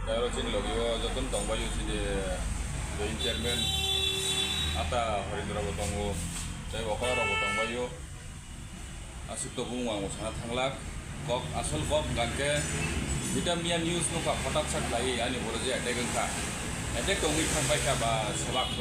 Dairochin logio jotun tongbayu sini join chairman ata Harindra Botongo jai Bokara Botongbayu asuk to bungwang usana thanglak kok asal kok gangke vitamia news nuka phatak sak lai ani boroje attack ka attack tongi thambai ka ba sebak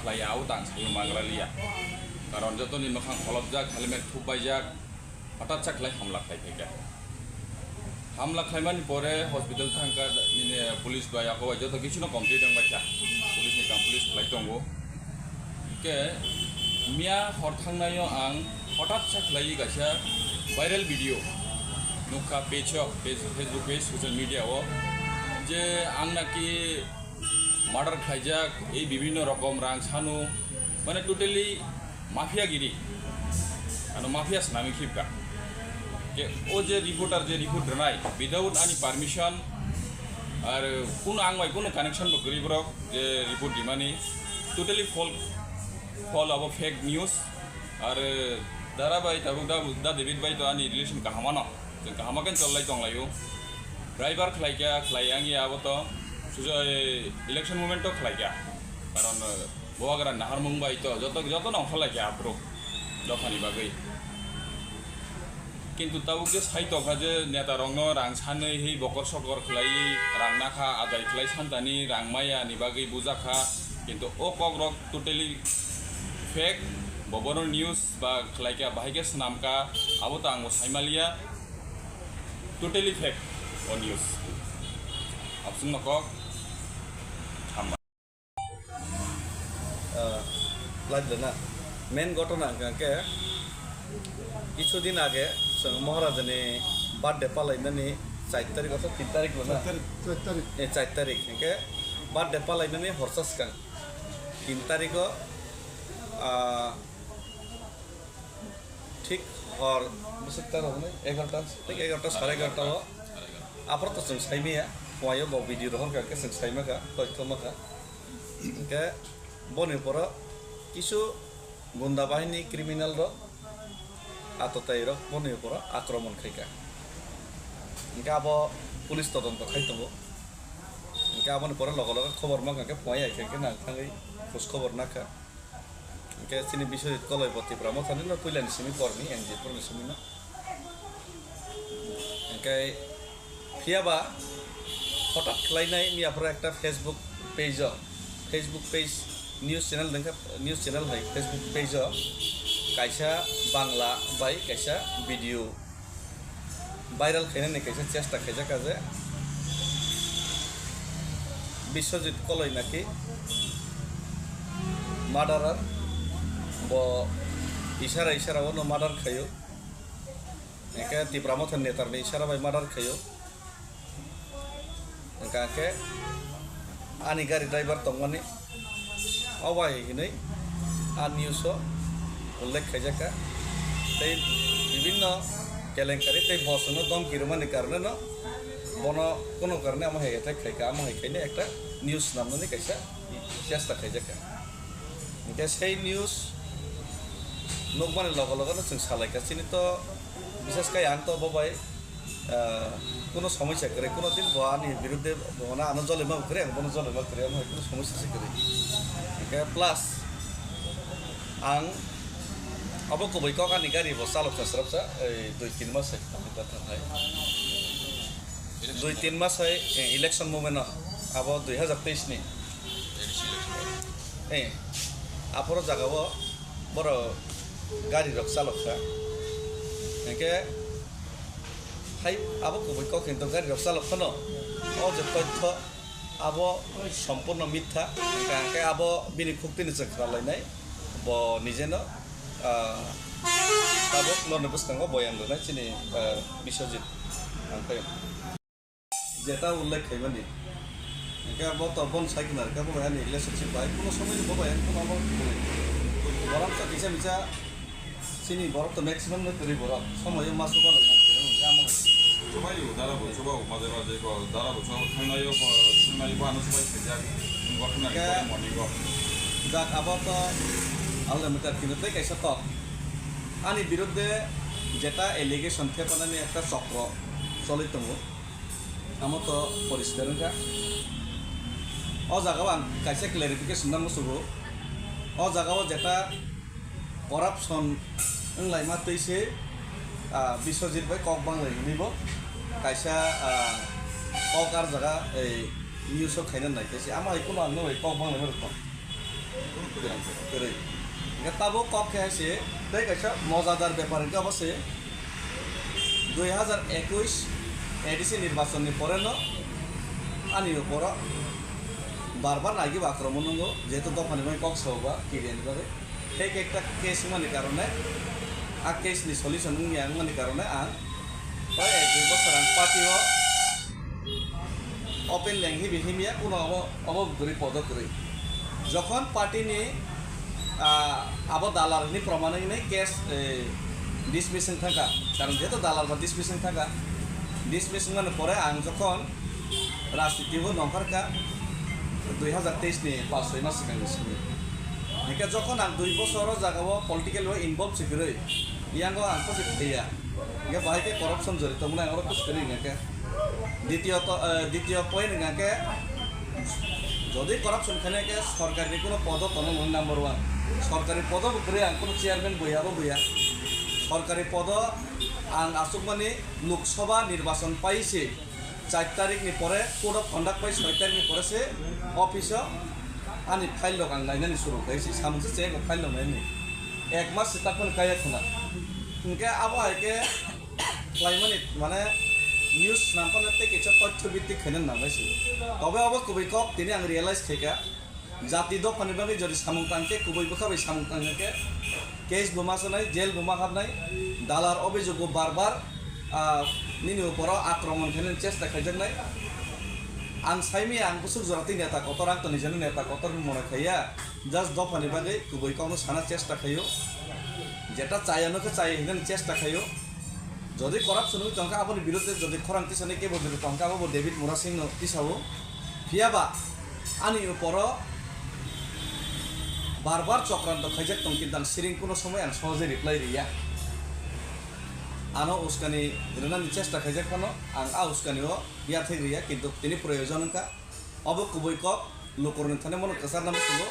laya au tang sai mangralia karon joton ni makhang kholop jak helmet thubai jak phatak sak lai hamla khai ka hamla খাইমানি পরে hospital থাকা নিনে police বা ইয়াকো যত কিছু না complete দং বাইছা police ni kam police ফ্লাই দंगो ke মিয়া হর থাংনাयो आं হঠাৎ সাকলাই গাছা ভাইরাল ভিডিও নুকা page Facebook page social media ও যে आं নাকি মার্ডার খাইজাক এই বিভিন্ন রকম রাং সানু মানে টোটালি মাফিয়াগিরি আর মাফিয়া নামি খিপকা ओ जे रिपोर्टर जे रिपोर्ट रनाय विदाउट एनी परमिशन और कोनो आंग बाय कोनो कनेक्शन बो गरीबरक जे रिपोर्ट दिमानी टोटली फॉल अब फेक न्यूज और दारा बाय दा डेविड बाय तो आनी रिलेशन काहामानो जों काहामाकन चललाय दंलायो ड्राइवर खलायका खलायांगी आबो तो सुजो इलेक्शन मोमेंट तो खलायका कारण बोवागरा नाहार मुंबाय तो जत न खलायका आब्रो दखानि बागै কিন্তু তাও যে সাইতো ভাজে নেতা রং রাং সাनै হে বকর সকর খলাই রাং নাখা আদাই খলাই সান্তানি রাং মায়া নিবাগৈ বুজাখা কিন্তু ও কগ্রক টোটালি ফেক ববর নিউজ বা খলাইকা বাহিকে নামকা আবো তা আং সাইমালিয়া টোটালি ফেক ও নিউজ আপসুন নকক হামা লাগবে না মেন ঘটনা কাকে কিছুদিন আগে মহারাজানি বার্থডে পালাইনানি 4 তারিখ অথবা 3 তারিখ না 4 তারিখ একে বার্থডে পালাইনানি হরসাসকাং 3 তারিখ ঠিক হর বসতার হবে 11টা ঠিক 11টা 11:30 আপনার তো সাইমিয়া পয়ও ব ভিডিও রহন কাকে সাইমাকা তথ্যমাকা একে বনে পর কিছু গুন্ডা বাহিনী ক্রিমিনাল র আততাই রক মনে পর আক্রমণ খাইকা ইনকা আবো পুলিশ তদন্ত খাইতবো ইনকা আবন পরে লগে লগে খবর মাকে পয় আইখাকে না থাঙ্গै খোঁজ খবর নাকা ইনকা সিনি বিষয় কলয়পতি ব্রাহ্ম থানি না কইলানি সিমি করনি এনজি পরনি সিমি না ইনকা ফিয়াবা হঠাৎ খেলাইনাই মিয়াফরা একটা ফেসবুক পেজ নিউজ চ্যানেল হয় ফেসবুক পেজ কাইসা বাংলা বাই কাইসা ভিডিও ভাইরাল খাইনানি কাইসা চেষ্টা খাইজা কাজে বিশ্বজিৎ কলই নাকি মার্ডারার ব ইশারা ও মার্ডার খাইও একে তীব্রামথন নেতারনি ইশারা বাই মার্ডার খাইও কাকে আনি গাড়ি ড্রাইভার তংমানি অবাহিनै আর নিউজও উল্লেখ খাইজাকা তাই বিভিন্ন কেলেঙ্কারি তাই বসনো দম কিরমানি কারণে ন বন কোনো কারণে আমার হেগে খাইকা আমার হেখাইনে একটা নিউজ নামনানি কাইসা চেষ্টা খাইজাকা এটা সেই নিউজ নকমানি লগে লগে जों সালাইকাছিনি তো বিশেষ করে আং তো বাবাই কোনো সমস্যা করে কোনো দিন বহানি বিরুদ্ধে বনা আনো জলেমা করে আং বনো জলেমা করে আমার কোনো সমস্যা করে প্লাস आं अब गुबै कगानि गारि बो चालक सास्राबसा 2-3 मास थांनाय 2-3 मास इलेक्शन मुभमेन्ट अब 2023 नि आपर जागाव बर गारि रक चालकसा एके हाय अब गुबै कखिन्थ गारि रक चालक खनो ओ जे तथ्य अब सम्पूर्ण मिथ्या एके अब बिनि खुक्तिनि चक्रालायनाय ब निजेनो tabok lor nebuskango boyan dona chini Biswajit angkai jeta ullekh khaimani একে abo to bon saiknar ka bo hani relationship bai kono somoy bo bai kono abo boram to kisa misa sini boram to maximum ne turi boram somoy masu ba na amo sobayu dara bo sobau maje ko dara bo sobau thangnayo thangnayo ano sobai khajak gotna করে মনি go jak abo to আলাদা metre কিনতে কাইসা তো আনি বিরুদ্ধে যেটা allegation থেপানানি একটা চক্র চলিতম amo to poriskar ka o jaga ang kaisa clarification nang musugo o jaga o jeta corruption nglai ma teise biswajit bai kok banglai nibo kaisa kokar jaga ei news o khainan nai kaisa ama ikono ang noi kok banglai mer ko kere ga tabo kok khaise dai kaisa মজাদার ব্যাপার কে অবশ্যই 2021 ADC নির্বাচনের পরে আনি উপর বারবার Naguib আক্রমণ নঙ্গ যেহেতু দফানি মানে কক সহবা কিরিয়ানি বাদে সেই একটা কেস মানে কারণে আর কেসনি সলিউশন মানে কারণে আর প্রায় 1-2 বছর আং পার্টিও ওপেন ল্যাংহি বিহিমিয়া কোনো অবগরি পদ করে যখন পার্টি নিয়ে আবো দালালনি প্রমাণে নেই কেস ডিসমিশন থাকা কারণ যেহেতু দালাল বা ডিসমিশন থাকা ডিসমিশন মানে পরে আং যখন রাজনীতিও নঙ্কারকা 2023 ni pas 6 mas sigang sini nika যখন আং 2 বছর জাগাবো পলিটিক্যাল ওয়ে ইনভলভ সিগরে ইয়াঙ্গো আং তো সিয়া গে বাহিকে করাপশন জড়িত মনে আর কিছু করি নাকে দ্বিতীয় পয়েন্ট নাকে যদি করাপশন খানে কে সরকারি কোনো পদ কোনো নাম্বার 1 সরকারি পদ করে আং কোনো চেয়ারম্যান বইয়াবো বইয়া সরকারি পদ আং আসুক মানে লোকসভা নির্বাচন পাইছে 4 তারিখনি পরে কোড অফ কন্ডাক্ট পাই 6 তারিখনি পরে সে অফিস আনি ফাইল লগান লাইনানি শুরু করেছি সামনে চেক ফাইল লগাইনি 1 মাস তখন কায়া খনা ইনকে আবহাওয়াকে ক্লাইমেট মানে নিউজ নামপানাতে কিছু তথ্য ভিত্তিক খেলেন নামাইছি তবে কুবই কক তিনি আং রিয়েলাইজ খেকা জাতি দফানি বাকি যদি সামুংতাংকে কুবই বখাবে সামুংতাংকে কেস বোমাসানাই জেল বোমা খাবনাই দালার অভিযোগ বারবার নিনি উপর আক্রমণ খেলেন চেষ্টা খাইজনাই আং সাইমি আং বুসুক জরাতি নেতা কত রাং তো নিজের নেতা কত মনে খাইয়া জাস্ট দফানি বাকি কুবই কাউনো সানা চেষ্টা খাইও যেটা চাইয়ানোকে চাই হেন চেষ্টা খাইও যদি করাপশন হই তংকা আপনি বিরুদ্ধে যদি খরাং তিসানে কে বলতে তংকা আবো ডেভিড মোরা সিং তিসাবো ফিয়াবা আনি উপর বারবার চক্রান্ত খাইজাক তং কিন্তু সিরিং কোনো সময় আং সহজে রিপ্লাই রিয়া আনো উস্কানি রেনানি চেষ্টা খাইজাক কানো আং উস্কানিও ইয়া থেকে রিয়া কিন্তু তিনি প্রয়োজনকা অব কুবই কক লোকরনি থানে মন কাসার নাম সুলো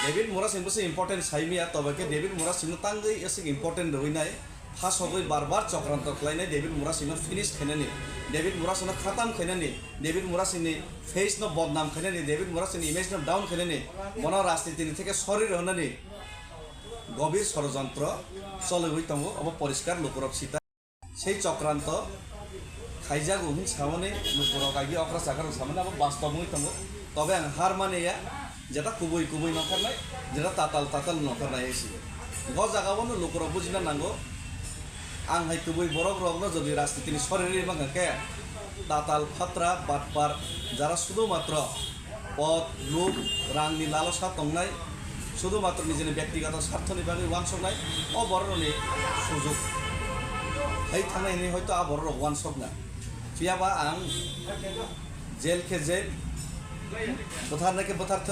ডেভিড মোরা সিং বসে ইম্পর্টেন্ট সাইমিয়া তবে ডেভিড মোরা সিং তাঙ্গই এসে ইম্পর্টেন্ট রইনাই ফার্স্ট হবই বারবার চক্রান্ত খাইনাই ডেভিড মোরা সিং ফিনিশ খাইনানি ডেভিড মোরা সিং খাতাম খাইনানি ডেভিড মোরা সিংনি ফেস ন বদনাম খাইনানি ডেভিড মোরা সিং ইমেজ ন ডাউন খাইনানি মন রাজনীতি থেকে শরীর হনানি গভীর ষড়যন্ত্র চলে হই তঙ্গ অব পরিষ্কার লোকরক সীতা সেই চক্রান্ত খাইজাগ উহিন সামনে লোকরক আগে অকরা চাকার সামনে আবার বাস্তব হই তঙ্গ তবে আং হার মানিয়া যেটা কুবই নখারনাই যেটা তাতাল নখারনাই এসে গ জাগাবনো লোকরক বুঝিনা নাঙ্গো आं हाय कुबई बरक रगनो যদি রাজনীতিনি শরীরে বাঙ্গাকে দাতাল ফাত্রা বাটপার যারা শুধুমাত্র পদ লোভ রাংনি লালসা তংনাই শুধুমাত্র নিজের ব্যক্তিগত স্বার্থনি বাগে ওয়ানসক নাই ও বড়নি সুযোগ হাই থানাইনি হয়তো আ বড় ওয়ানসক না ফিয়াবা আং জেল কে জেল বথার নাকে বথার্থ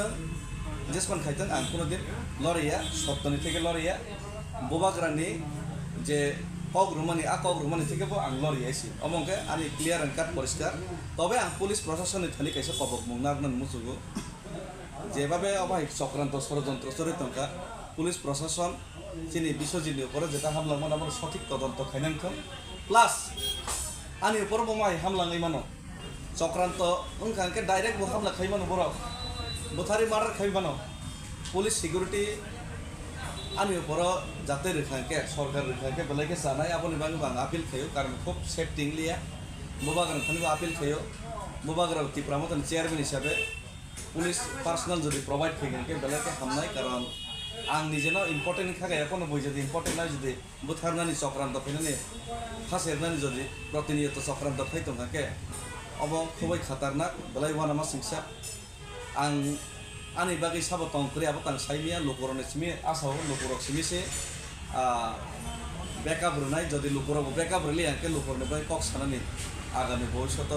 যেসমান খাইতেন আং কোনোদিন লড়াইয়া সত্যনি থেকে লড়াইয়া বোবাগ্রানি যে কক রুমানি থেকে আং লড়িয়েছি অমঙ্কে আনি ক্লিয়ার এন্ড কাট পরিষ্কার তবে আং পুলিশ প্রশাসনের থানি কাইসে কবক মুংনার মুসুগো যেভাবে অবাহিক চক্রান্ত ষড়যন্ত্র চরিতঙ্কা পুলিশ প্রশাসন চিনি বিশ্বজিৎ উপরে যেটা হামলা মানে আমার সঠিক তদন্ত খাইনানখন প্লাস আনি উপর বোমাই হামলাঙাই মানো চক্রান্ত ওখানকে ডাইরেক্ট বো হামলা খাই মানো বড় বুথারি মার্ডার খাই মানো পুলিশ সিকিউরিটি आनी ऊपर जाते रेखांके सरकार रेखांके बेलाके जानाय आपनि बांग आपिल खायो कारण खूब सेफ्टिंग लिया बोबाग्रान थानिबो आपिल खायो बोबाग्रान तिप्रामतन चेयरमैन हिसाबै पुलिस पार्सनल जदि प्रोवाइड खाइगोनके बेलाके हामनाय कारण आं निजेनो इम्पर्टेन्ट खागाय कोनो बय जदि इम्पर्टेन्ट नाय जदि बुथारनानि चक्रान्त फैनानै फासेरनानि जदि प्रतिनियत चक्रान्त फैतोंगाके अब खुबै खतरनाक बेलाय वानामा सिंसा आं आनी बागै साबो तंकरि आबो तां साइमिया लोकरने सिमि आसाव लोकरक सिमिसे बैकअप रुनाय जदि लोकरक बैकअप रिली आंके लोकरने बाय कक सानानि आगामी भविष्यत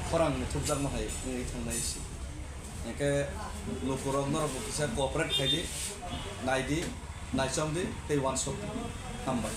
खरां थुबजानो हाय नै थांनायसि एके लोकरक नरक किसा कोऑपरेट खायदि नायदि नायसमदि ते वान शॉट हामबाय